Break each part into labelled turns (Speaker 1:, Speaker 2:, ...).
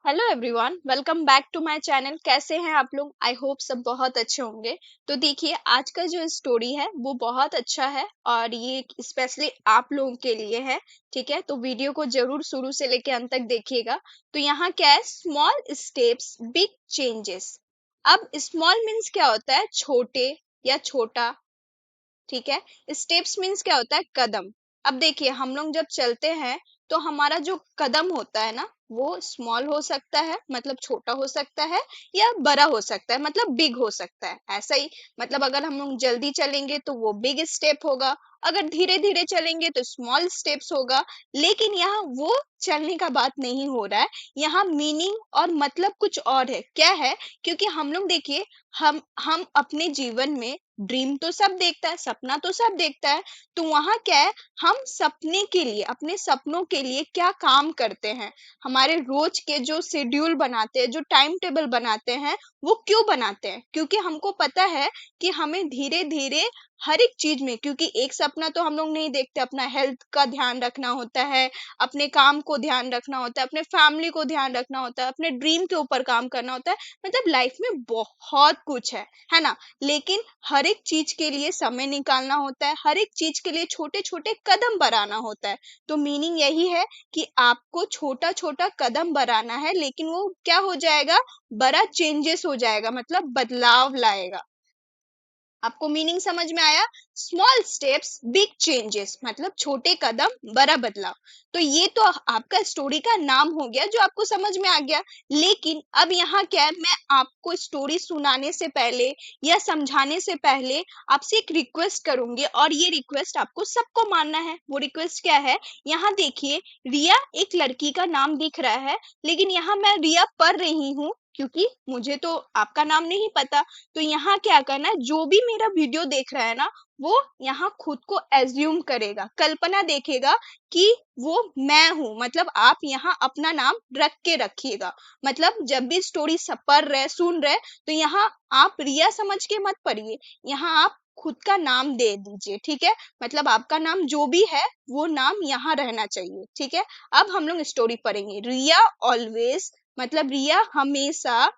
Speaker 1: Hello everyone, welcome back to my channel. कैसे हैं आप लोग? आई होप सब बहुत अच्छे होंगे। तो देखिए, आज का जो स्टोरी है वो बहुत अच्छा है और ये स्पेशली आप लोगों के लिए है। ठीक है, तो वीडियो को जरूर शुरू से लेके अंत तक देखिएगा। तो यहाँ क्या है, स्मॉल स्टेप्स बिग चेंजेस। अब स्मॉल मीन्स क्या होता है? छोटे या छोटा। ठीक है, स्टेप्स मीन्स क्या होता है? कदम। अब देखिए, हम लोग जब चलते हैं तो हमारा जो कदम होता है ना, वो स्मॉल हो सकता है, मतलब छोटा हो सकता है, या बड़ा हो सकता है, मतलब बिग हो सकता है। ऐसा ही, मतलब अगर हम लोग जल्दी चलेंगे तो वो बिग स्टेप होगा, अगर धीरे धीरे चलेंगे तो स्मॉल स्टेप्स होगा। लेकिन यहाँ वो चलने का बात नहीं हो रहा है, यहाँ मीनिंग और मतलब कुछ और है। क्या है? क्योंकि हम लोग देखिए, हम अपने जीवन में ड्रीम तो सब देखता है, सपना तो सब देखता है। तो वहां क्या है, हम सपने के लिए, अपने सपनों के लिए क्या काम करते हैं, हमारे रोज के जो शेड्यूल बनाते हैं, जो टाइम टेबल बनाते हैं, वो क्यों बनाते हैं? क्योंकि हमको पता है कि हमें धीरे धीरे हर एक चीज में, क्योंकि एक सपना तो हम लोग नहीं देखते, अपना हेल्थ का ध्यान रखना होता है, अपने काम को ध्यान रखना होता है, अपने फैमिली को ध्यान रखना होता है, अपने ड्रीम के ऊपर काम करना होता है। मतलब लाइफ में बहुत कुछ है ना। लेकिन हर एक चीज के लिए समय निकालना होता है, हर एक चीज के लिए छोटे छोटे कदम बढ़ाना होता है। तो मीनिंग यही है कि आपको छोटा छोटा कदम बढ़ाना है, लेकिन वो क्या हो जाएगा? बड़ा चेंजेस हो जाएगा, मतलब बदलाव लाएगा। आपको मीनिंग समझ में आया? स्मॉल स्टेप्स बिग चेंजेस, मतलब छोटे कदम बड़ा बदलाव। तो ये तो आपका स्टोरी का नाम हो गया, जो आपको समझ में आ गया। लेकिन अब यहाँ क्या है, मैं आपको स्टोरी सुनाने से पहले या समझाने से पहले आपसे एक रिक्वेस्ट करूंगी, और ये रिक्वेस्ट आपको सबको मानना है। वो रिक्वेस्ट क्या है? यहाँ देखिए, रिया एक लड़की का नाम दिख रहा है, लेकिन यहाँ मैं रिया पढ़ रही हूँ क्योंकि मुझे तो आपका नाम नहीं पता। तो यहाँ क्या करना है, जो भी मेरा वीडियो देख रहा है ना, वो यहाँ खुद को एज्यूम करेगा, कल्पना देखेगा कि वो मैं हूँ। मतलब आप यहाँ अपना नाम रख के रखिएगा। मतलब जब भी स्टोरी पढ़ रहे, सुन रहे, तो यहाँ आप रिया समझ के मत पढ़िए, यहाँ आप खुद का नाम दे दीजिए। ठीक है, मतलब आपका नाम जो भी है वो नाम यहाँ रहना चाहिए। ठीक है, अब हम लोग स्टोरी पढ़ेंगे। रिया ऑलवेज, मतलब रिया हमेशा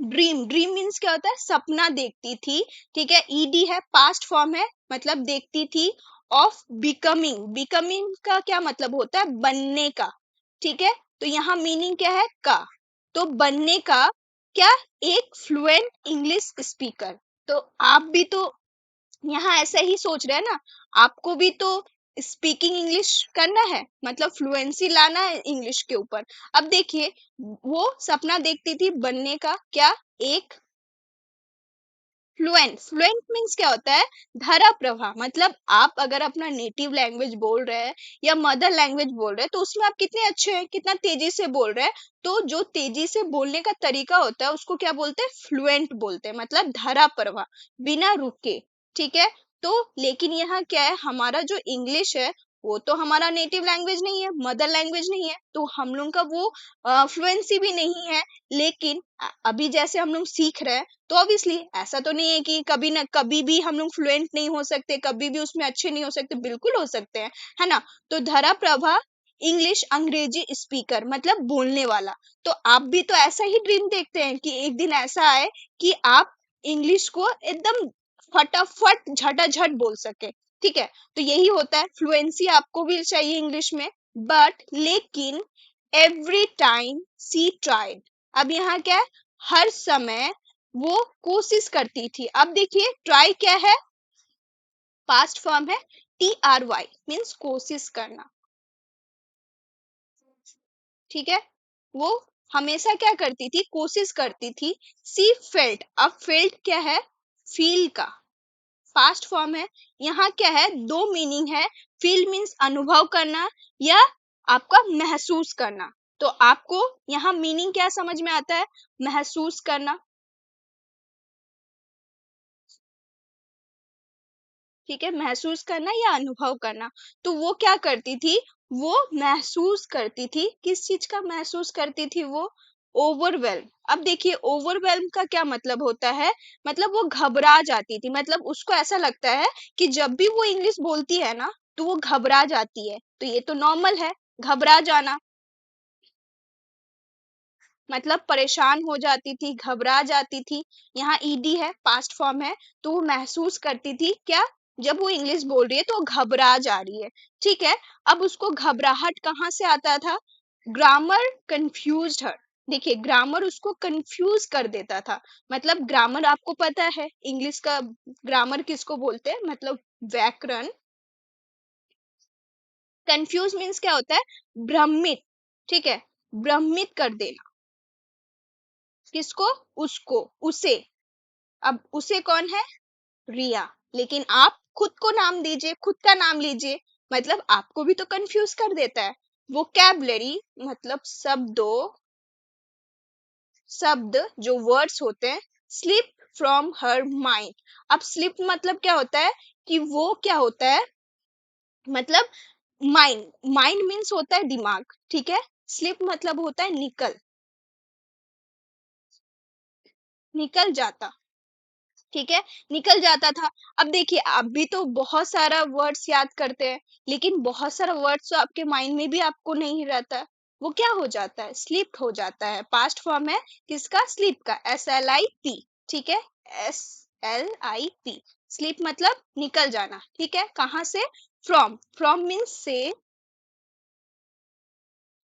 Speaker 1: ड्रीम, ड्रीम मीन्स क्या होता है? सपना देखती थी। ठीक है, ईडी है, पास्ट फॉर्म है, मतलब देखती थी। ऑफ बिकमिंग, बिकमिंग का क्या मतलब होता है? बनने का। ठीक है, तो यहाँ मीनिंग क्या है? का। तो बनने का क्या? एक फ्लुएंट इंग्लिश स्पीकर। तो आप भी तो यहाँ ऐसा ही सोच रहे हैं ना, आपको भी तो स्पीकिंग इंग्लिश करना है, मतलब फ्लुएंसी लाना है इंग्लिश के ऊपर। अब देखिए, वो सपना देखती थी बनने का क्या? एक फ्लुएंट। फ्लुएंट मीन्स क्या होता है? धारा प्रवाह। मतलब आप अगर अपना नेटिव लैंग्वेज बोल रहे हैं या मदर लैंग्वेज बोल रहे हैं, तो उसमें आप कितने अच्छे हैं, कितना तेजी से बोल रहे हैं। तो जो तेजी से बोलने का तरीका होता है उसको क्या बोलते हैं? फ्लुएंट बोलते हैं, मतलब धारा प्रवाह, बिना रुके। ठीक है, तो लेकिन यहाँ क्या है, हमारा जो इंग्लिश है वो तो हमारा नेटिव लैंग्वेज नहीं है, मदर लैंग्वेज नहीं है, तो हम लोग का वो फ्लुएंसी भी नहीं है। लेकिन अभी जैसे हम लोग सीख रहे हैं, तो ऑब्वियसली ऐसा तो नहीं है कि कभी ना कभी भी हम लोग फ्लुएंट नहीं हो सकते, कभी भी उसमें अच्छे नहीं हो सकते, बिल्कुल हो सकते हैं, है ना। तो धरा प्रभा इंग्लिश अंग्रेजी स्पीकर, मतलब बोलने वाला। तो आप भी तो ऐसा ही ड्रीम देखते हैं कि एक दिन ऐसा आए कि आप इंग्लिश को एकदम फटाफट झटाझट बोल सके। ठीक है, तो यही होता है, फ्लुएंसी आपको भी चाहिए इंग्लिश में। बट लेकिन एवरी टाइम सी ट्राइड। अब यहाँ क्या है? हर समय वो कोशिश करती थी। अब देखिए, ट्राई क्या है? पास्ट फॉर्म है, TRY, मीन्स कोशिश करना। ठीक है, वो हमेशा क्या करती थी? कोशिश करती थी। सी फेल्ट। अब फेल्ट क्या है? फील का पास्ट फॉर्म है। यहाँ क्या है? दो मीनिंग है। फील मीन्स अनुभव करना, या आपका महसूस करना। तो आपको यहाँ मीनिंग क्या समझ में आता है? महसूस करना। ठीक है, महसूस करना या अनुभव करना। तो वो क्या करती थी? वो महसूस करती थी। किस चीज का महसूस करती थी वो? ओवरवेल्म। अब देखिए, ओवरवेल्म का क्या मतलब होता है? मतलब वो घबरा जाती थी, मतलब उसको ऐसा लगता है कि जब भी वो इंग्लिश बोलती है ना, तो वो घबरा जाती है। तो ये तो नॉर्मल है, घबरा जाना। मतलब परेशान हो जाती थी, घबरा जाती थी। यहाँ ईडी है, पास्ट फॉर्म है, तो वो महसूस करती थी क्या, जब वो इंग्लिश बोल रही है तो वो घबरा जा रही है। ठीक है, अब उसको घबराहट कहाँ से आता था, ग्रामर कंफ्यूज्ड हर। देखिए ग्रामर उसको कंफ्यूज कर देता था। मतलब ग्रामर आपको पता है इंग्लिश का ग्रामर किसको बोलते हैं, मतलब व्याकरण। कंफ्यूज मीन्स क्या होता है, भ्रमित। ठीक है, भ्रमित कर देना। किसको, उसको, उसे। अब उसे कौन है, रिया। लेकिन आप खुद को नाम दीजिए, खुद का नाम लीजिए, मतलब आपको भी तो कंफ्यूज कर देता है। वोकैबुलरी मतलब शब्दों, शब्द जो वर्ड्स होते हैं, स्लिप फ्रॉम हर माइंड। अब स्लिप मतलब क्या होता है, कि वो क्या होता है, मतलब माइंड, माइंड मीन्स होता है दिमाग। ठीक है, स्लिप मतलब होता है निकल, निकल जाता। ठीक है, निकल जाता था। अब देखिए आप भी तो बहुत सारा वर्ड्स याद करते हैं, लेकिन बहुत सारा वर्ड्स तो आपके माइंड में भी आपको नहीं रहता है। वो क्या हो जाता है, स्लिप हो जाता है। पास्ट फॉर्म है किसका, स्लिप का, SLIP। ठीक है, SLIP, स्लिप मतलब निकल जाना। ठीक है, कहाँ से, फ्रॉम, फ्रॉम मीन्स से,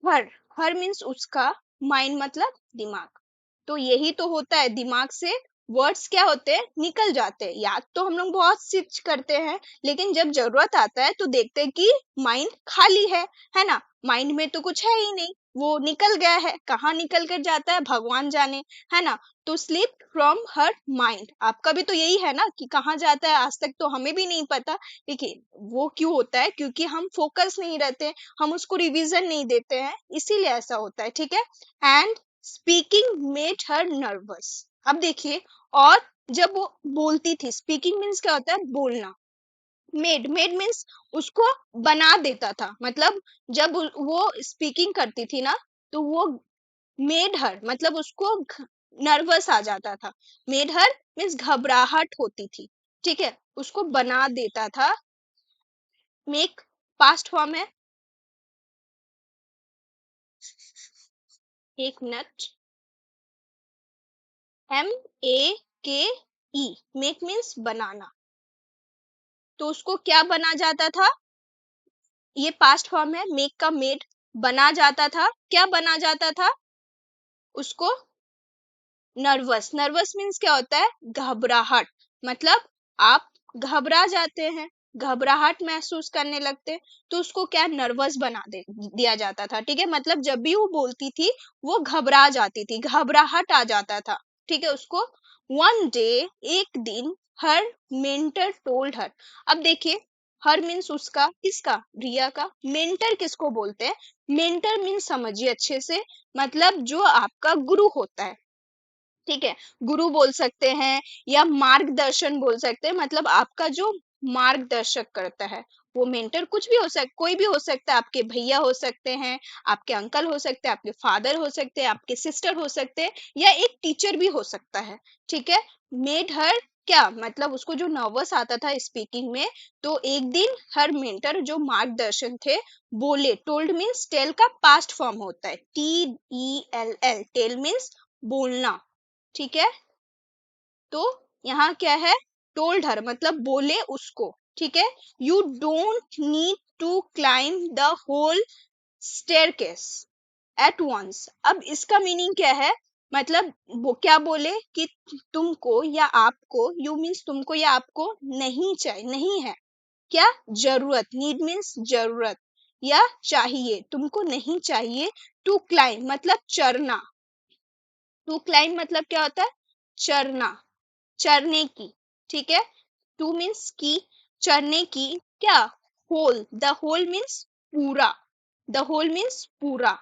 Speaker 1: हर, हर मीन्स उसका, माइंड मतलब दिमाग। तो यही तो होता है, दिमाग से वर्ड्स क्या होते हैं, निकल जाते हैं। याद तो हम लोग बहुत सीख करते हैं, लेकिन जब जरूरत आता है तो देखते हैं कि माइंड खाली है ना, माइंड में तो कुछ है ही नहीं, वो निकल गया है। कहाँ निकल कर जाता है भगवान जाने, है ना। तो स्लिप फ्रॉम हर माइंड, आपका भी तो यही है ना, कि कहाँ जाता है आज तक तो हमें भी नहीं पता। देखिए वो क्यों होता है, क्योंकि हम फोकस नहीं रहते, हम उसको रिवीजन नहीं देते हैं, इसीलिए ऐसा होता है। ठीक है, and speaking made her nervous. अब देखिए, और जब वो बोलती थी, स्पीकिंग मीन्स क्या होता है, बोलना। मेड, मेड मीन्स उसको बना देता था। मतलब जब वो स्पीकिंग करती थी ना, तो वो मेड हर मतलब उसको नर्वस आ जाता था। मेड हर मीन्स घबराहट होती थी। ठीक है, उसको बना देता था। मेक पास्ट फॉर्म है, एक मिनट, MEAKE, मेक मीन्स बनाना। तो उसको क्या बना जाता था, ये पास्ट फॉर्म है, मेक का मेड, बना जाता था, क्या बना जाता था उसको, नर्वस। नर्वस मीन्स क्या होता है, घबराहट। मतलब आप घबरा जाते हैं, घबराहट महसूस करने लगते हैं, तो उसको क्या, नर्वस बना दे दिया जाता था। ठीक है, मतलब जब भी वो बोलती थी वो घबरा जाती थी, घबराहट आ जाता था। ठीक है, उसको वन डे, एक दिन, हर मेंटर टोल्ड हर। अब देखिए, हर मीन्स उसका, किसका, रिया का। मेंटर किसको बोलते हैं, मेंटर मीन्स समझिए अच्छे से, मतलब जो आपका गुरु होता है। ठीक है, गुरु बोल सकते हैं या मार्गदर्शन बोल सकते हैं, मतलब आपका जो मार्गदर्शक करता है, वो मेंटर कुछ भी हो सकता, कोई भी हो सकता है। आपके भैया हो सकते हैं, आपके अंकल हो सकते हैं, आपके फादर हो सकते हैं, आपके सिस्टर हो सकते हैं, या एक टीचर भी हो सकता है। ठीक है, मेड हर क्या, मतलब उसको जो नर्वस आता था स्पीकिंग में, तो एक दिन हर मेंटर जो मार्गदर्शन थे, बोले। टोल्ड मीन्स टेल का पास्ट फॉर्म होता है, TELL, टेल मीन्स बोलना। ठीक है, तो यहाँ क्या है, टोल्ड हर मतलब बोले उसको। ठीक है, you don't need to climb the whole staircase at once. अब इसका मीनिंग क्या है, मतलब वो क्या बोले कि तुमको या आपको, यू मीन्स तुमको या आपको, नहीं चाहिए, नहीं है क्या, जरूरत, नीड मीन्स जरूरत, या चाहिए, तुमको नहीं चाहिए, टू क्लाइंब मतलब चढ़ना। टू क्लाइंब मतलब क्या होता है, चढ़ना, चढ़ने की। ठीक है, टू मीन्स की, चढ़ने की, क्या, होल, द होल मीन्स पूरा, द होल मीन्स पूरा।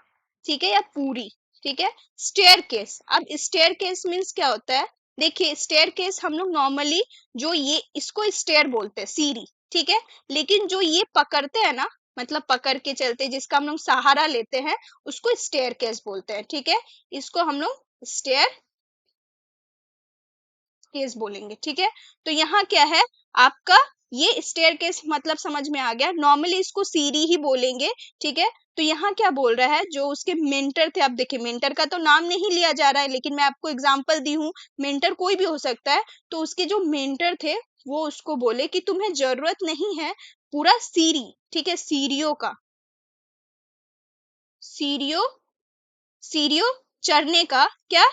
Speaker 1: ठीक है, या पूरी। ठीक है, स्टेयर केस। अब स्टेयर केस मीन्स क्या होता है, देखिए स्टेयर केस हम लोग नॉर्मली जो ये इसको स्टेयर बोलते हैं, सीढ़ी। ठीक है, लेकिन जो ये पकड़ते हैं ना, मतलब पकड़ के चलते, जिसका हम लोग सहारा लेते हैं, उसको स्टेयर केस बोलते हैं। ठीक है, इसको हम लोग स्टेयर केस बोलेंगे। ठीक है, तो यहाँ क्या है आपका, ये स्टेयरकेस मतलब समझ में आ गया, नॉर्मली इसको सीढ़ी ही बोलेंगे, ठीक है। तो यहाँ क्या बोल रहा है, जो उसके मेंटर थे, अब देखिए मेंटर का तो नाम नहीं लिया जा रहा है, लेकिन मैं आपको एग्जांपल दी हूँ, मेंटर कोई भी हो सकता है। तो उसके जो मेंटर थे वो उसको बोले कि तुम्हें जरूरत नहीं है पूरा सीढ़ी, ठीक है, सीढ़ियों का, सीढ़ियों, सीढ़ियों चढ़ने का, क्या,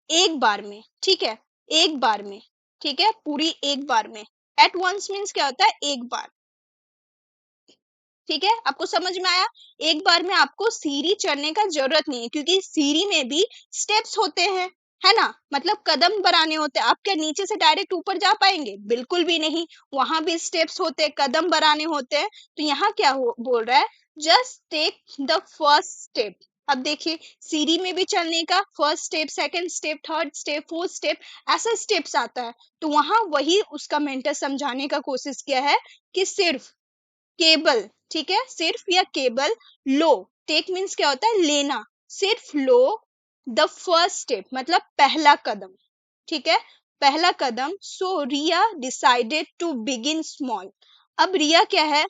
Speaker 1: एक बार में, ठीक है, एक बार में, ठीक है, पूरी एक बार में। एट वंस मीन्स क्या होता है, एक बार, ठीक है, आपको समझ में आया। एक बार में आपको सीढ़ी चढ़ने का जरूरत नहीं है, क्योंकि सीढ़ी में भी स्टेप्स होते हैं, है ना, मतलब कदम बढ़ाने होते हैं। आप क्या नीचे से डायरेक्ट ऊपर जा पाएंगे, बिल्कुल भी नहीं, वहां भी स्टेप्स होते हैं, कदम बढ़ाने होते हैं। तो यहाँ क्या बोल रहा है, just take the first step. अब देखिए सीढ़ी में भी चलने का first step, second step, third step, fourth step, ऐसा स्टेप्स आता है। तो वहां वही उसका मेंटर समझाने का कोशिश किया है कि सिर्फ केबल, ठीक है, सिर्फ या केबल लो, टेक मीन्स क्या होता है, लेना, सिर्फ लो द फर्स्ट स्टेप मतलब पहला कदम, ठीक है, पहला कदम। सो रिया डिसाइडेड टू बिगिन स्मॉल। अब रिया क्या है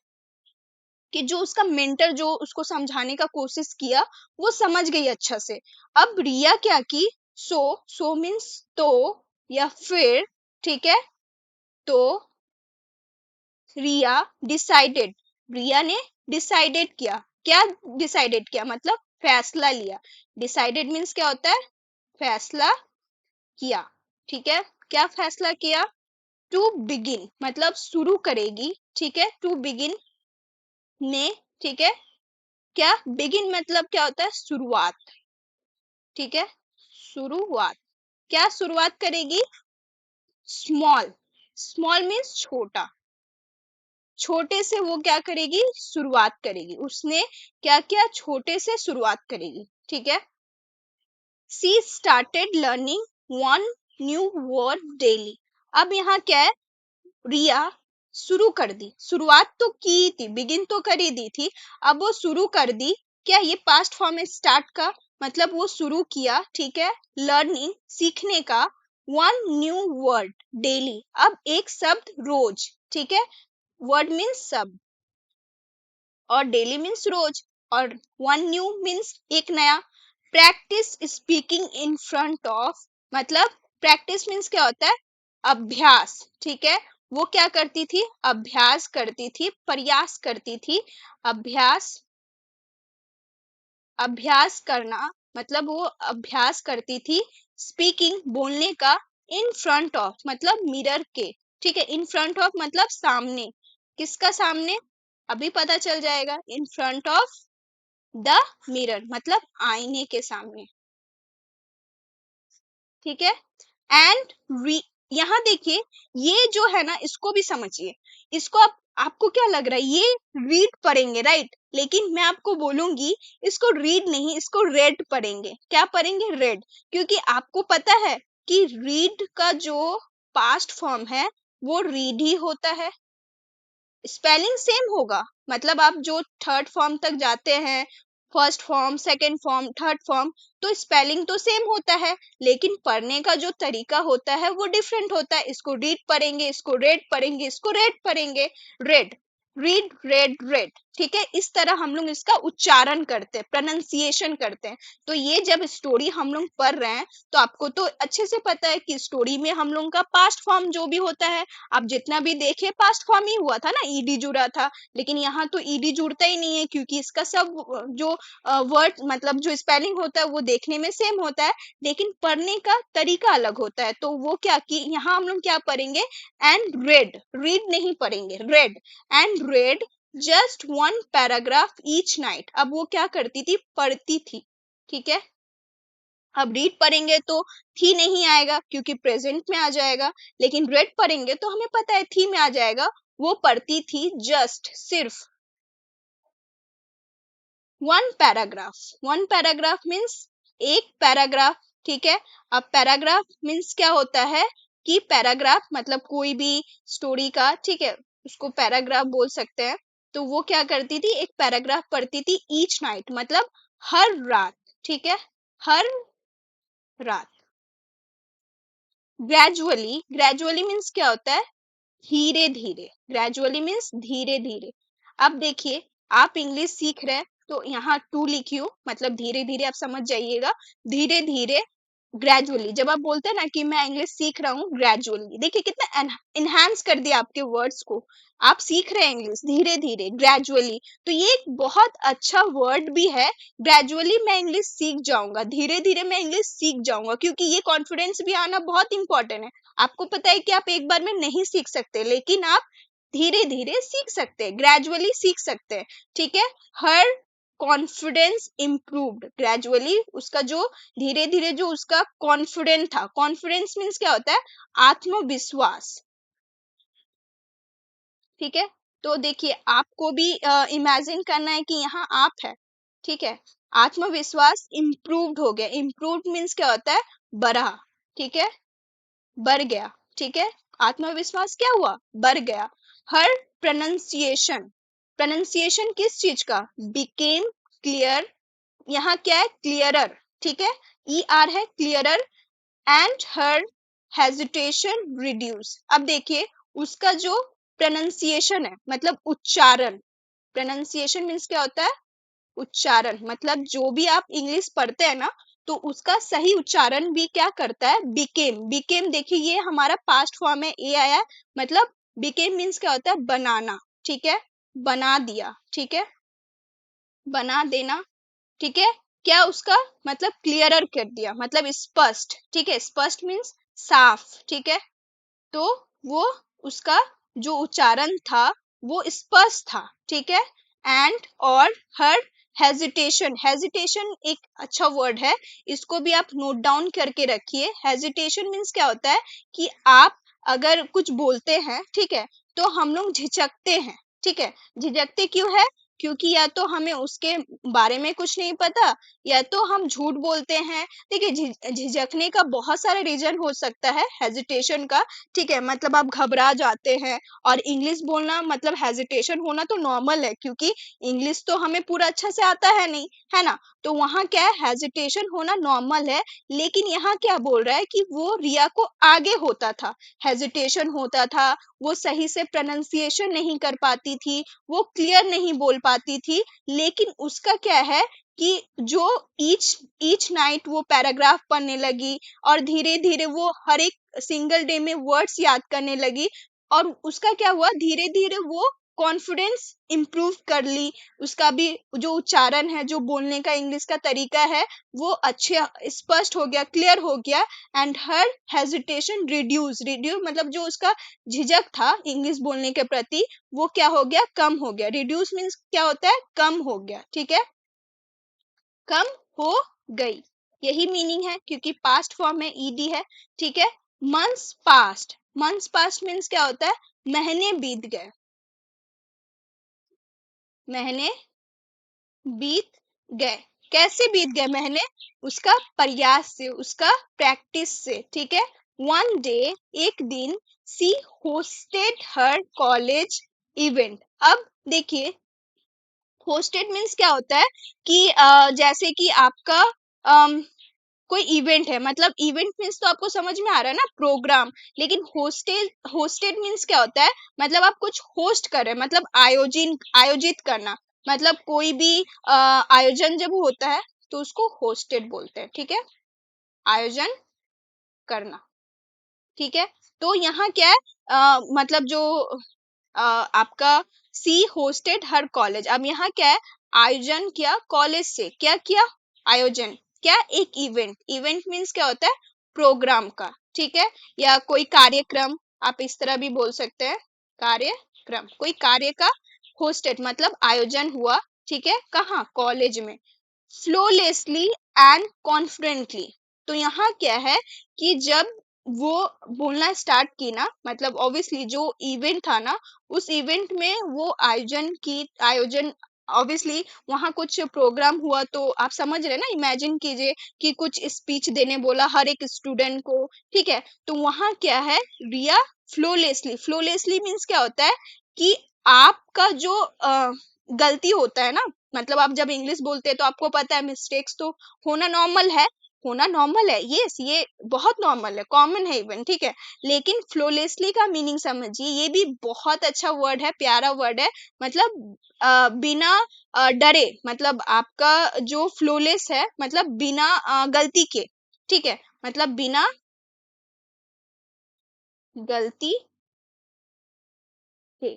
Speaker 1: कि जो उसका मेंटर जो उसको समझाने का कोशिश किया वो समझ गई अच्छा से। अब रिया क्या की, सो, सो मीन्स तो या फिर, ठीक है, तो रिया डिसाइडेड, रिया ने डिसाइडेड किया, क्या डिसाइडेड किया मतलब फैसला लिया। डिसाइडेड मीन्स क्या होता है, फैसला किया, ठीक है, क्या फैसला किया, टू बिगिन मतलब शुरू करेगी, ठीक है, टू बिगिन ने, ठीक है, क्या बिगिन मतलब क्या होता है, शुरुआत, ठीक है, शुरुआत, क्या शुरुआत करेगी, स्मॉल, स्मॉल मीन्स छोटा, छोटे से वो क्या करेगी, शुरुआत करेगी, उसने क्या किया, छोटे से शुरुआत करेगी, ठीक है। She started learning one new word daily. अब यहाँ क्या है, रिया शुरू कर दी, शुरुआत तो की थी, बिगिन तो कर ही दी थी, अब वो शुरू कर दी, क्या ये पास्ट फॉर्म है स्टार्ट का, मतलब वो शुरू किया, ठीक है, लर्निंग सीखने का, वन न्यू वर्ड डेली, अब एक शब्द रोज, ठीक है, वर्ड मीन्स शब्द, और डेली मीन्स रोज, और वन न्यू मीन्स एक नया। Practice speaking in front of, मतलब प्रैक्टिस मीन्स क्या होता है, अभ्यास, ठीक है, वो क्या करती थी, अभ्यास करती थी, प्रयास करती थी, अभ्यास, अभ्यास करना, मतलब वो अभ्यास करती थी, स्पीकिंग बोलने का, इन फ्रंट ऑफ मतलब मिरर के, ठीक है, इन फ्रंट ऑफ मतलब सामने, किसका सामने, अभी पता चल जाएगा, in front of the mirror मतलब आईने के सामने, ठीक है। एंड यहाँ देखिए, ये जो है ना इसको भी समझिए, इसको आप, आपको क्या लग रहा है ये रीड पढ़ेंगे, राइट, लेकिन मैं आपको बोलूंगी इसको रीड नहीं, इसको रेड पढ़ेंगे, क्या पढ़ेंगे, रेड, क्योंकि आपको पता है कि रीड का जो पास्ट फॉर्म है वो रीड ही होता है, स्पेलिंग सेम होगा, मतलब आप जो थर्ड फॉर्म तक जाते हैं, first form, second form, third form, तो स्पेलिंग तो सेम होता है, लेकिन पढ़ने का जो तरीका होता है वो डिफरेंट होता है, इसको रीड पढ़ेंगे, इसको रेड पढ़ेंगे, इसको रेड पढ़ेंगे, रेड, रीड, रेड, रेड, ठीक है, इस तरह हम लोग इसका उच्चारण करते हैं, प्रोनाउंसिएशन करते हैं। तो ये जब स्टोरी हम लोग पढ़ रहे हैं तो आपको तो अच्छे से पता है कि स्टोरी में हम लोग का पास्ट फॉर्म जो भी होता है, आप जितना भी देखे पास्ट फॉर्म ही हुआ था ना, ईडी जुड़ा था, लेकिन यहाँ तो ईडी जुड़ता ही नहीं है, क्योंकि इसका सब जो वर्ड मतलब जो स्पेलिंग होता है वो देखने में सेम होता है, लेकिन पढ़ने का तरीका अलग होता है। तो वो क्या कि यहाँ हम लोग क्या पढ़ेंगे, एंड रेड, रीड नहीं पढ़ेंगे, red, and red just one paragraph each night. अब वो क्या करती थी, पढ़ती थी, ठीक है, अब रीड पढ़ेंगे तो थी नहीं आएगा क्योंकि प्रेजेंट में आ जाएगा, लेकिन रेड पढ़ेंगे तो हमें पता है थी में आ जाएगा। वो पढ़ती थी जस्ट सिर्फ one paragraph, one paragraph means एक पैराग्राफ, ठीक है। अब पैराग्राफ मीन्स क्या होता है कि पैराग्राफ मतलब कोई भी स्टोरी का, ठीक है, उसको पैराग्राफ बोल सकते हैं। तो वो क्या करती थी, एक पैराग्राफ पढ़ती थी ईच नाइट मतलब हर रात, ठीक है, हर रात। ग्रेजुअली, ग्रेजुअली मीन्स क्या होता है, धीरे धीरे, ग्रेजुअली मीन्स धीरे धीरे। अब देखिए, आप इंग्लिश सीख रहे हैं तो यहाँ टू लिखियो, मतलब धीरे धीरे, आप समझ जाइएगा। धीरे धीरे, ग्रेजुअली, जब आप बोलते हैं ना कि मैं इंग्लिश सीख रहा हूँ ग्रेजुअली, देखिए कितना इनहांस कर दिया आपके वर्ड्स को। आप सीख रहे हैं इंग्लिश धीरे धीरे, ग्रेजुअली, तो ये एक बहुत अच्छा वर्ड भी है। ग्रेजुअली मैं इंग्लिश सीख जाऊंगा, धीरे धीरे मैं इंग्लिश सीख जाऊंगा, क्योंकि ये कॉन्फिडेंस भी आना बहुत इंपॉर्टेंट है। आपको पता है कि आप एक बार में नहीं सीख सकते, लेकिन आप धीरे धीरे सीख सकते हैं, ग्रेजुअली सीख सकते हैं। ठीक है, हर कॉन्फिडेंस इम्प्रूव्ड ग्रेजुअली, उसका जो धीरे धीरे जो उसका कॉन्फिडेंट था, कॉन्फिडेंस मीन्स क्या होता है, आत्मविश्वास। ठीक है, तो देखिए आपको भी इमेजिन करना है कि यहाँ आप है। ठीक है, आत्मविश्वास इम्प्रूव्ड हो गया, इम्प्रूव्ड मीन्स क्या होता है, बढ़ा। ठीक है, बढ़ गया। ठीक है, आत्मविश्वास क्या हुआ, बढ़ गया। हर प्रोनाउंसिएशन, प्रोनाउंसिएशन किस चीज का, बिकेम क्लियर, यहाँ क्या है, क्लियरर। ठीक है, ई आर है, clearer. And her hesitation reduce. अब देखिए, उसका जो प्रोनाउंसिएशन है, मतलब उच्चारण, प्रोनाउंसिएशन मीन्स क्या होता है, उच्चारण, मतलब जो भी आप इंग्लिश पढ़ते हैं ना, तो उसका सही उच्चारण भी क्या करता है, बिकेम। बिकेम देखिए, ये हमारा पास्ट फॉर्म में ए आया है, मतलब बिकेम मीन्स क्या होता है, बनाना। ठीक है, बना दिया। ठीक है, बना देना। ठीक है, क्या उसका मतलब क्लियरर कर दिया, मतलब स्पष्ट। ठीक है, स्पष्ट मीन्स साफ। ठीक है, तो वो उसका जो उच्चारण था वो स्पष्ट था। ठीक है, एंड और हर हेजिटेशन, हेजिटेशन एक अच्छा वर्ड है, इसको भी आप नोट डाउन करके रखिए। हेजिटेशन मीन्स क्या होता है कि आप अगर कुछ बोलते हैं, ठीक है, तो हम लोग झिझकते हैं। ठीक है, झिझकते क्यों है, क्योंकि या तो हमें उसके बारे में कुछ नहीं पता, या तो हम झूठ बोलते हैं। देखिए, झिझकने का बहुत सारे रीजन हो सकता है हेजिटेशन का। ठीक है, मतलब आप घबरा जाते हैं, और इंग्लिश बोलना मतलब हेजिटेशन होना तो नॉर्मल है, क्योंकि इंग्लिश तो हमें पूरा अच्छा से आता है नहीं, है ना। तो वहाँ क्या है, हेजिटेशन होना नॉर्मल है। लेकिन यहाँ क्या बोल रहा है कि वो रिया को आगे होता था, हेजिटेशन होता था, वो सही से प्रोनाउंसिएशन नहीं कर पाती थी, वो क्लियर नहीं बोल पाती थी। लेकिन उसका क्या है कि जो ईच ईच नाइट वो पैराग्राफ पढ़ने लगी, और धीरे धीरे वो हर एक सिंगल डे में वर्ड्स याद करने लगी, और उसका क्या हुआ, धीरे धीरे वो कॉन्फिडेंस इंप्रूव कर ली। उसका भी जो उच्चारण है, जो बोलने का इंग्लिश का तरीका है, वो अच्छे स्पष्ट हो गया, क्लियर हो गया। And her hesitation reduce, reduce मतलब जो उसका झिझक था इंग्लिश बोलने के प्रति, वो क्या हो गया, कम हो गया। रिड्यूस मीन्स क्या होता है, कम हो गया। ठीक है, कम हो गई, यही मीनिंग है, क्योंकि पास्ट फॉर्म में ईडी है। ठीक है, months past, months past means क्या होता है, महीने बीत गए, महीने बीत गए। कैसे बीत गए महीने, उसका प्रयास से, उसका प्रैक्टिस से। ठीक है, वन डे, एक दिन, सी होस्टेड हर कॉलेज इवेंट। अब देखिए, होस्टेड मीन्स क्या होता है कि जैसे कि आपका कोई इवेंट है, मतलब इवेंट मीन्स तो आपको समझ में आ रहा है ना, प्रोग्राम। लेकिन होस्टेड, होस्टेड मीन्स क्या होता है, मतलब आप कुछ होस्ट कर रहे हैं, मतलब आयोजित करना, मतलब कोई भी आयोजन जब होता है तो उसको होस्टेड बोलते हैं। ठीक है, आयोजन करना। ठीक है, तो यहाँ क्या है, मतलब जो आपका सी होस्टेड हर कॉलेज, अब यहाँ क्या है, आयोजन किया कॉलेज से, क्या किया, आयोजन, क्या, एक इवेंट। इवेंट मीन्स क्या होता है, प्रोग्राम का। ठीक है, या कोई कार्यक्रम, आप इस तरह भी बोल सकते हैं, कार्यक्रम, कोई कार्य का होस्टेड मतलब आयोजन हुआ। ठीक है, कहाँ, कॉलेज में। फ्लोलेसली एंड कॉन्फिडेंटली, तो यहाँ क्या है कि जब वो बोलना स्टार्ट की ना, मतलब ऑब्वियसली जो इवेंट था ना, उस इवेंट में वो आयोजन, ऑब्वियसली वहां कुछ प्रोग्राम हुआ, तो आप समझ रहे हैं ना, इमेजिन कीजिए कि कुछ स्पीच देने बोला हर एक स्टूडेंट को। ठीक है, तो वहां क्या है, रिया फ्लोलेसली, फ्लोलेसली मीन्स क्या होता है कि आपका जो गलती होता है ना, मतलब आप जब इंग्लिश बोलते हैं तो आपको पता है मिस्टेक्स तो होना नॉर्मल है, होना नॉर्मल है, यस ये बहुत नॉर्मल है, कॉमन है इवन, ठीक है। लेकिन फ्लोलेसली का मीनिंग समझिए, ये भी बहुत अच्छा वर्ड है, प्यारा वर्ड है। मतलब बिना डरे, मतलब आपका जो फ्लोलेस है मतलब बिना गलती के, ठीक है, मतलब बिना गलती के,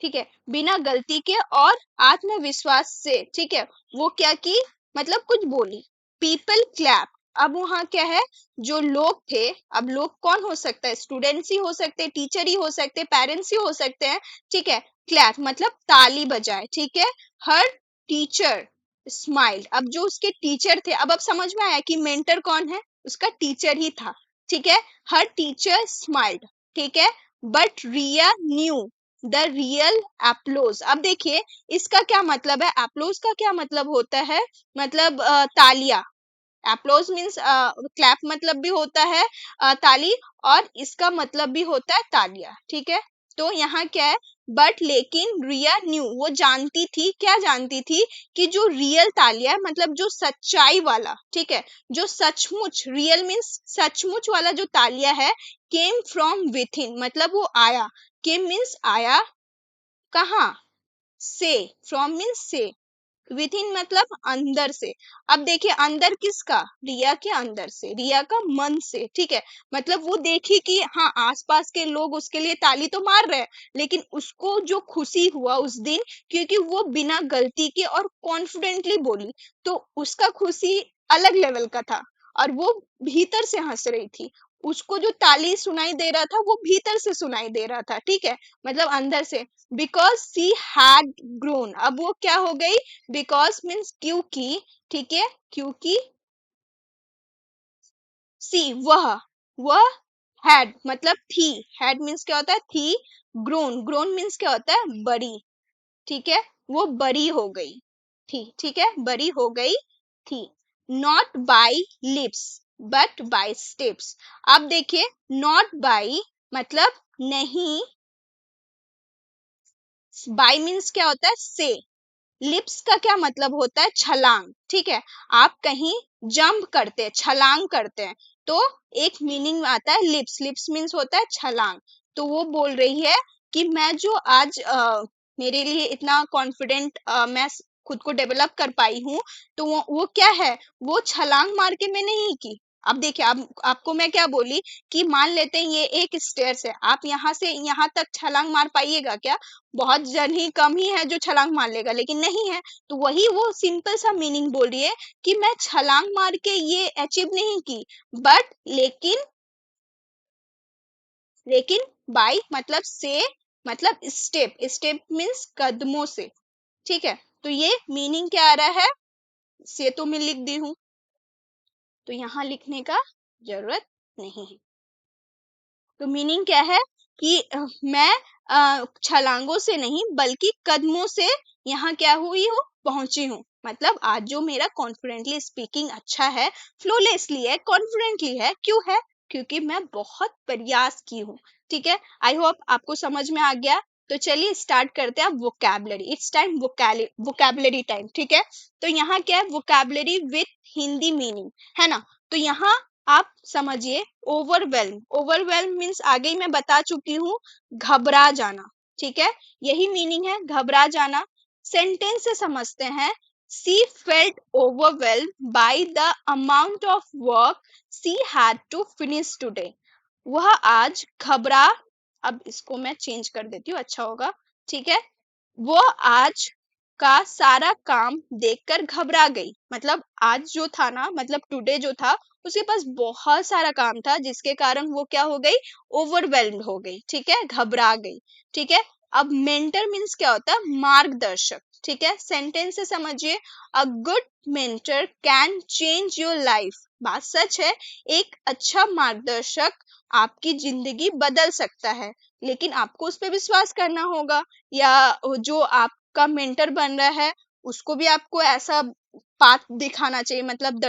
Speaker 1: ठीक है, बिना गलती के और आत्मविश्वास से, ठीक है, वो क्या की, मतलब कुछ बोली। People clap. अब वहां क्या है, जो लोग थे, अब लोग कौन हो सकता है, स्टूडेंट्स ही हो सकते हैं, टीचर ही हो सकते हैं, पेरेंट्स ही हो सकते हैं, ठीक है। क्लैप मतलब ताली बजाए, ठीक है। हर टीचर स्माइल्ड। अब जो उसके टीचर थे, अब समझ में आया कि मेंटर कौन है, उसका टीचर ही था, ठीक है। हर टीचर स्माइल्ड, ठीक है। But Riya knew the real applause. अब देखिए इसका क्या मतलब है, एप्लोज का क्या मतलब होता है, मतलब तालियां। एप्लोज मीन्स क्लैप मतलब भी होता है ताली, और इसका मतलब भी होता है तालियां, ठीक है। तो यहाँ क्या है, बट लेकिन रिया न्यू, वो जानती थी, क्या जानती थी, कि जो रियल तालियां है, मतलब जो सच्चाई वाला, ठीक है, जो सचमुच, रियल मीन्स सचमुच वाला जो तालियां है, केम फ्रॉम विथ इन, मतलब वो आया, केम मीन्स आया, कहाँ से, फ्रॉम मीन्स से, विथ इन मतलब अंदर से। अब देखिए अंदर किसका, रिया के अंदर से, रिया का मन से, ठीक है। मतलब वो देखी कि हाँ आसपास के लोग उसके लिए ताली तो मार रहे हैं, लेकिन उसको जो खुशी हुआ उस दिन, क्योंकि वो बिना गलती के और कॉन्फिडेंटली बोली, तो उसका खुशी अलग लेवल का था। और वो भीतर से हंस रही थी, उसको जो ताली सुनाई दे रहा था वो भीतर से सुनाई दे रहा था, ठीक है, मतलब अंदर से। Because she had grown. अब वो क्या हो गई, बिकॉज मीन्स क्योंकि, ठीक है, क्योंकि सी वह हैड मतलब थी, हैड मीन्स क्या होता है, थी। ग्रोन, ग्रोन मीन्स क्या होता है, बड़ी, ठीक है, वो बड़ी हो गई थी, ठीक है, बड़ी हो गई थी। Not by lips but by steps. अब देखिए नॉट बाय मतलब नहीं, बाय मीन्स क्या होता है, से। लिप्स का क्या मतलब होता है, छलांग, ठीक है। आप कहीं जंप करते हैं, छलांग करते हैं, तो एक मीनिंग आता है लिप्स, लिप्स मीन्स होता है छलांग। तो वो बोल रही है कि मैं जो आज मेरे लिए इतना कॉन्फिडेंट मैं खुद को डेवलप कर पाई हूँ, तो वो क्या है, वो छलांग मार के मैंने ही की। अब देखिए, अब आपको मैं क्या बोली, कि मान लेते हैं ये एक स्टेयर्स है, आप यहाँ से यहाँ तक छलांग मार पाइएगा क्या, बहुत जन ही कम ही है जो छलांग मार लेगा, लेकिन नहीं है। तो वही वो सिंपल सा मीनिंग बोल रही है कि मैं छलांग मार के ये अचीव नहीं की, बट लेकिन बाय मतलब से, मतलब स्टेप, स्टेप मीन्स कदमों से, ठीक है। तो ये मीनिंग क्या आ रहा है, से तो मैं लिख दी हूँ, तो यहाँ लिखने का जरूरत नहीं है। तो मीनिंग क्या है कि मैं छलांगों से नहीं बल्कि कदमों से यहाँ क्या हुई हूँ, पहुंची हूँ। मतलब आज जो मेरा कॉन्फिडेंटली स्पीकिंग अच्छा है, फ्लोलेसली है, कॉन्फिडेंटली है, क्यों है, क्योंकि मैं बहुत प्रयास की हूँ, ठीक है। आई होप आपको समझ में आ गया। तो चलिए स्टार्ट करते हैं vocabulary. It's time vocabulary time, ठीक है। तो यहाँ क्या है, वोकैबलरी विथ हिंदी मीनिंग, है ना। तो यहाँ आप समझिए, ओवरवेल्म, ओवरवेल्म मीन्स आगे ही मैं बता चुकी हूँ, घबरा जाना, ठीक है, यही मीनिंग है, घबरा जाना। सेंटेंस से समझते हैं, she felt overwhelm by the amount of work she had to finish today. वह आज घबरा, अब इसको मैं चेंज कर देती हूँ, अच्छा होगा, ठीक है। वो आज का सारा काम देखकर घबरा गई, मतलब आज जो था ना, मतलब टुडे जो था, उसके पास बहुत सारा काम था, जिसके कारण वो क्या हो गई, ओवरवेल्म्ड हो गई, ठीक है, घबरा गई, ठीक है। अब मेंटर मीन्स क्या होता है, मार्गदर्शक, ठीक है। सेंटेंस से समझिए, a good mentor can change your life. बात सच है, एक अच्छा मार्गदर्शक आपकी जिंदगी बदल सकता है, लेकिन आपको उस पर विश्वास करना होगा, या जो आपका मेंटर बन रहा है उसको भी आपको ऐसा पाथ दिखाना चाहिए, मतलब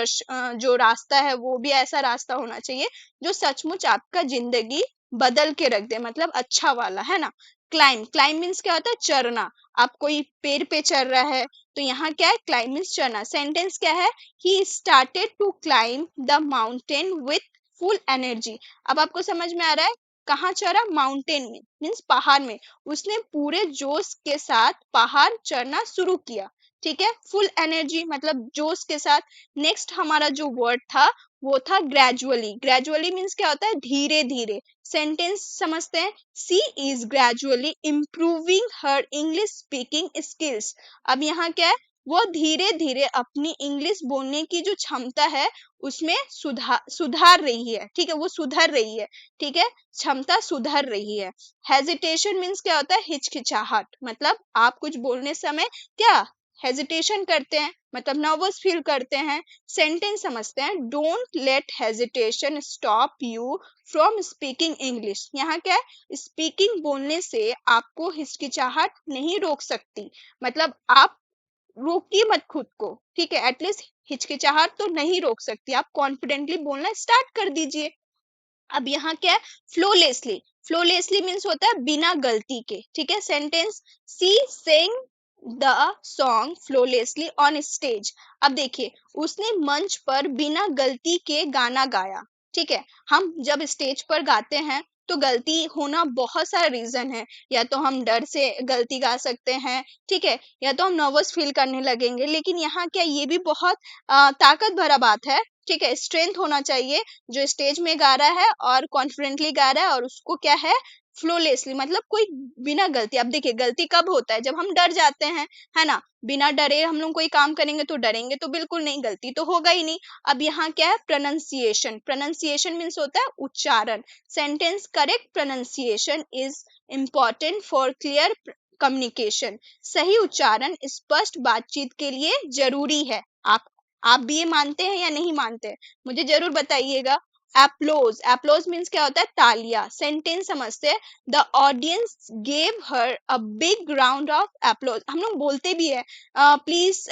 Speaker 1: जो रास्ता है वो भी ऐसा रास्ता होना चाहिए जो सचमुच आपका जिंदगी बदल के रख दे, मतलब अच्छा वाला, है ना। क्लाइम, क्लाइम मीन्स क्या होता है? चढ़ना। आप कोई पेड़ पे चढ़ रहा है, तो यहाँ क्या है? क्लाइम मीन्स चढ़ना। सेंटेंस क्या है? He started to climb the mountain with full energy. अब आपको समझ में आ रहा है? कहाँ चढ़ा? माउंटेन में, मीन्स पहाड़ में। उसने पूरे जोश के साथ पहाड़ चढ़ना शुरू किया। ठीक है, फुल एनर्जी मतलब जोश के साथ। नेक्स्ट हमारा जो वर्ड था वो था ग्रेजुअली। ग्रेजुअली मीन्स क्या होता है? धीरे धीरे। सेंटेंस समझते हैं। She is gradually improving her English speaking skills. अब यहाँ क्या है? वो धीरे धीरे अपनी इंग्लिश बोलने की जो क्षमता है उसमें सुधार रही है। ठीक है, वो सुधर रही है। ठीक है, क्षमता सुधर रही है। हेजिटेशन मीन्स क्या होता है? हिचकिचाहट। मतलब आप कुछ बोलने समय क्या हेजिटेशन करते हैं, मतलब नर्वस फील करते हैं। सेंटेंस समझते हैं। Don't let hesitation stop you from speaking English. यहाँ क्या है? स्पीकिंग बोलने से आपको हिचकिचाहट नहीं रोक सकती। मतलब आप रोकिए मत खुद को। ठीक है, एटलीस्ट हिचकिचाहट तो नहीं रोक सकती। आप कॉन्फिडेंटली बोलना स्टार्ट कर दीजिए। अब यहाँ क्या है? फ्लोलेसली। फ्लोलेसली मीन्स होता है बिना गलती के। ठीक है, sentence. She sang the song flawlessly on stage. अब देखिए, उसने मंच पर बिना गलती के गाना गाया। ठीक है, हम जब स्टेज पर गाते हैं तो गलती होना बहुत सारा रीजन है। या तो हम डर से गलती गा सकते हैं, ठीक है, या तो हम नर्वस फील करने लगेंगे। लेकिन यहाँ क्या, ये भी बहुत ताकत भरा बात है। ठीक है, स्ट्रेंथ होना चाहिए जो स्टेज में गा रहा है और कॉन्फिडेंटली गा रहा है, और उसको क्या है? फ्लोलेसली, मतलब कोई बिना गलती। अब देखिए, गलती कब होता है? जब हम डर जाते हैं, है ना। बिना डरे हम लोग कोई काम करेंगे तो डरेंगे तो बिल्कुल नहीं, गलती तो होगा ही नहीं। अब यहाँ क्या है? प्रोनाउंसिएशन। प्रोनाउंसिएशन मीन्स होता है उच्चारण। Sentence. Correct pronunciation is important for clear communication. सही उच्चारण स्पष्ट बातचीत के लिए जरूरी है। आप भी ये मानते हैं या नहीं मानते हैं? मुझे जरूर बताइएगा। एप्लोज। एप्लोज मीन्स क्या होता है? तालियां। सेंटेंस समझते हैं। The audience gave her a big round of applause. हम लोग बोलते भी है please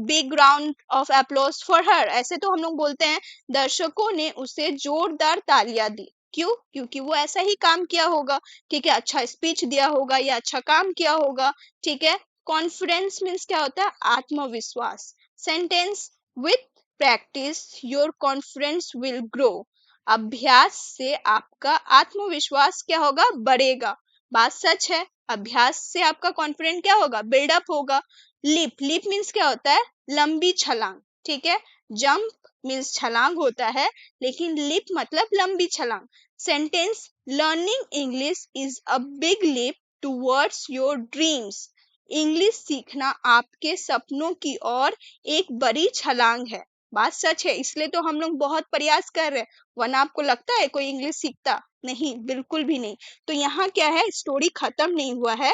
Speaker 1: big round of applause for her, ऐसे तो हम लोग बोलते हैं। दर्शकों ने उसे जोरदार तालियां दी। क्यों? क्योंकि वो ऐसा ही काम किया होगा। ठीक है, अच्छा स्पीच दिया होगा या अच्छा काम किया होगा। ठीक है। कॉन्फिडेंस मीन्स क्या होता है? आत्मविश्वास। Sentence. With practice your confidence will grow. अभ्यास से आपका आत्मविश्वास क्या होगा? बढ़ेगा। बात सच है। अभ्यास से आपका कॉन्फिडेंस क्या होगा? बिल्डअप होगा। लिप। लिप मीन्स क्या होता है? लंबी छलांग। ठीक है, जंप मीन्स छलांग होता है, लेकिन लिप मतलब लंबी छलांग। Sentence. Learning English is a big lip towards your dreams. English सीखना आपके सपनों की ओर एक बड़ी छलांग है। बात सच है, इसलिए तो हम लोग बहुत प्रयास कर रहे हैं। वरना आपको लगता है कोई इंग्लिश सीखता? नहीं, बिल्कुल भी नहीं। तो यहाँ क्या है? स्टोरी खत्म नहीं हुआ है।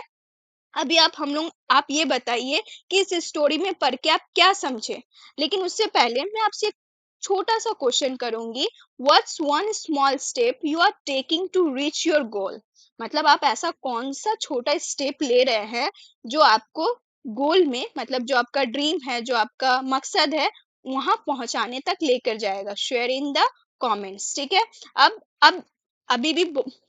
Speaker 1: अभी आप ये बताइए कि इस स्टोरी में पढ़ के आप क्या समझे। लेकिन उससे पहले मैं आपसे एक छोटा सा क्वेश्चन करूंगी। What's one small step you are taking to reach your goal. मतलब आप ऐसा कौन सा छोटा स्टेप ले रहे हैं जो आपको गोल में, मतलब जो आपका ड्रीम है, जो आपका मकसद है, वहां पहुंचाने तक लेकर जाएगा। Share in the comments. ठीक है। अब अभी भी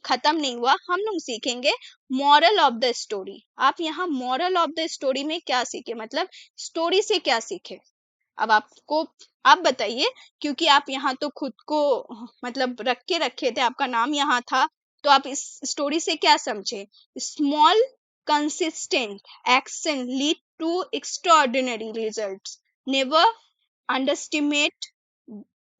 Speaker 1: खत्म नहीं हुआ, हम लोग सीखेंगे मॉरल ऑफ द स्टोरी। आप यहाँ मॉरल ऑफ द स्टोरी में क्या सीखे, मतलब स्टोरी से क्या सीखे? अब आप बताइए, क्योंकि आप यहाँ तो खुद को मतलब रख के रखे थे, आपका नाम यहाँ था, तो आप इस स्टोरी से क्या समझे? Small consistent action lead to extraordinary results. Never underestimate,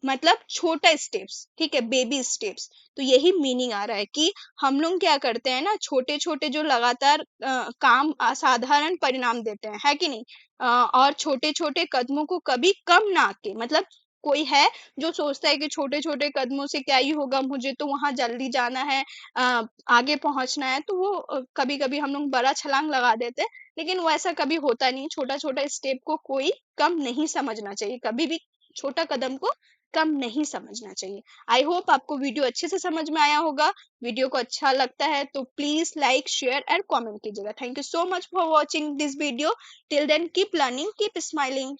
Speaker 1: मतलब छोटा स्टेप्स। ठीक है, बेबी स्टेप्स। तो यही मीनिंग आ रहा है कि हम लोग क्या करते हैं ना, छोटे छोटे जो लगातार काम असाधारण परिणाम देते हैं, है कि नहीं। और छोटे छोटे कदमों को कभी कम ना आके, मतलब कोई है जो सोचता है कि छोटे छोटे कदमों से क्या ही होगा, मुझे तो वहां जल्दी जाना है, आगे पहुंचना है, तो वो कभी कभी हम लोग बड़ा छलांग लगा देते हैं। लेकिन वो ऐसा कभी होता नहीं। छोटा छोटा स्टेप को कोई कम नहीं समझना चाहिए, कभी भी छोटा कदम को कम नहीं समझना चाहिए। आई होप आपको वीडियो अच्छे से समझ में आया होगा। वीडियो को अच्छा लगता है तो please like share and comment कीजिएगा। Thank you so much for watching this video. Till then keep learning, keep smiling.